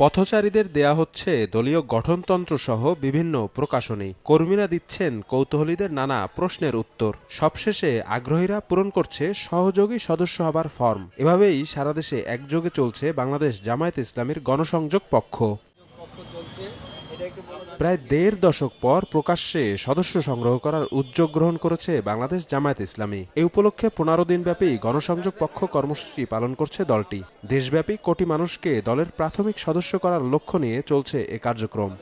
পথচারীদের দেয়া হচ্ছে দলীয় গঠনতন্ত্র সহ বিভিন্ন প্রকাশনী। কর্মীরা দিচ্ছেন কৌতূহলীদের নানা প্রশ্নের উত্তর। সবশেষে আগ্রহীরা পূরণ করছে সহযোগী সদস্য হবার ফর্ম। এভাবেই সারা দেশে একযোগে চলছে বাংলাদেশ জামায়াতে ইসলামীর গণসংযোগ পক্ষ। প্রায় ১.৫ দশক পর প্রকাশ্যে সদস্য সংগ্রহ করার উদ্যোগ গ্রহণ করেছে বাংলাদেশ জামায়াতে ইসলামী। এই উপলক্ষে ১৫ দিনব্যাপী গণসংযোগ পক্ষ কর্মসূচি পালন করছে দলটি। দেশব্যাপী কোটি মানুষকে দলের প্রাথমিক সদস্য করার লক্ষ্য নিয়ে চলছে এ কার্যক্রম।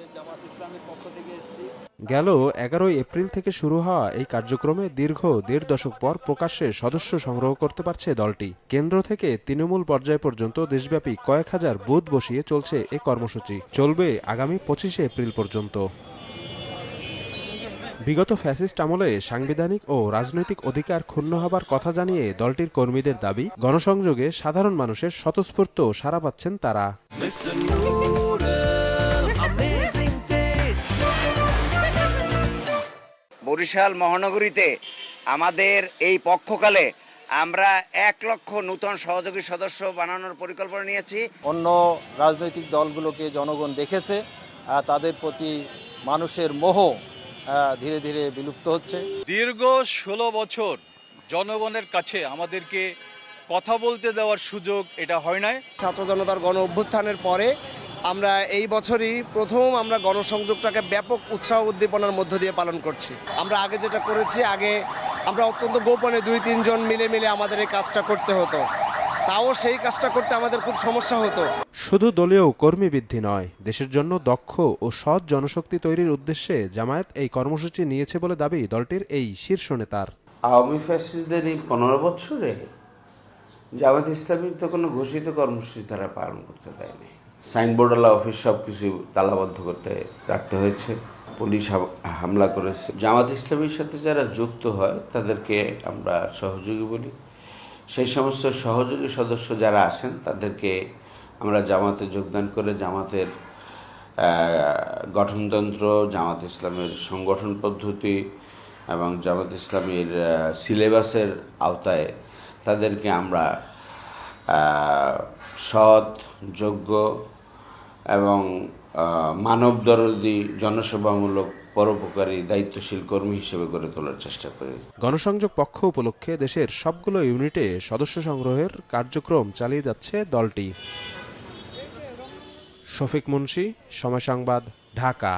গেল ১১ এপ্রিল থেকে শুরু হওয়া এই কার্যক্রমে দীর্ঘ ১.৫ দশক পর প্রকাশ্যে সদস্য সংগ্রহ করতে পারছে দলটি। কেন্দ্র থেকে তৃণমূল পর্যায় পর্যন্ত দেশব্যাপী কয়েক হাজার বুথ বসিয়ে চলছে এ কর্মসূচি। চলবে আগামী ২৫ এপ্রিল পর্যন্ত। বিগত ফ্যাসিস্ট আমলে সাংবিধানিক ও রাজনৈতিক অধিকার ক্ষুণ্ণ হবার কথা জানিয়ে দলটির কর্মীদের দাবি, গণসংযোগে সাধারণ মানুষের স্বতঃস্ফূর্ত সাড়া পাচ্ছেন তারা। বরিশাল মহানগরীতে আমাদের এই পক্ষকালে আমরা ১ লক্ষ নূতন সহযোগী সদস্য বানানোর পরিকল্পনা নিয়েছি। অন্য রাজনৈতিক দলগুলোকে জনগণ দেখেছে, তাদের প্রতি মানুষের মোহ ধীরে ধীরে বিলুপ্ত হচ্ছে। দীর্ঘ ১৬ বছর জনগণের কাছে আমাদেরকে কথা বলতে দেওয়ার সুযোগ এটা হয় নাই। ছাত্র জনতার গণ অভ্যুত্থানের পরে আমরা এই বছরই প্রথম আমরা গণসংযোগটাকে ব্যাপক উৎসাহ উদ্দীপনার মধ্য দিয়ে পালন করছি। আমরা আগে যেটা করেছি, আগে আমরা অত্যন্ত গোপনে ২-৩ জন মিলে আমাদের এই কাজটা করতে হতো। তাও সেই কাজটা করতে আমাদের খুব সমস্যা হতো। শুধু দলীয় কর্মী বৃদ্ধি নয়, দেশের জন্য দক্ষ ও সৎ জনশক্তি তৈরির উদ্দেশ্যে জামায়াত এই কর্মসূচি নিয়েছে বলে দাবি দলটির এই শীর্ষ নেতার। আওয়ামী ফ্যাসিস্টদের এই ১৫ বছরে জামায়াত ইসলামীর তো কোনো ঘোষিত কর্মসূচি তারা পালন করতে দেয়নি। সাইনবোর্ডওয়ালা অফিস সব কিছু তালাবদ্ধ করতে রাখতে হয়েছে, পুলিশ হামলা করেছে। জামায়াত ইসলামীর সাথে যারা যুক্ত হয় তাদেরকে আমরা সহযোগী বলি। সেই সমস্ত সহযোগী সদস্য যারা আসেন তাদেরকে আমরা জামাতে যোগদান করে জামাতের গঠনতন্ত্র, জামাত ইসলামের সংগঠন পদ্ধতি এবং জামাত ইসলামীর সিলেবাসের আওতায় তাদেরকে আমরা সৎ, যোগ্য এবং মানবদরদী, জনসেবামূলক, পরোপকারী, দায়িত্বশীল কর্মী হিসেবে গড়ে তোলার চেষ্টা করি। গণসংযোগ পক্ষ উপলক্ষে দেশের সবগুলো ইউনিটে সদস্য সংগ্রহের কার্যক্রম চালিয়ে যাচ্ছে দলটি। শফিক মুন্সি, সময় সংবাদ, ঢাকা।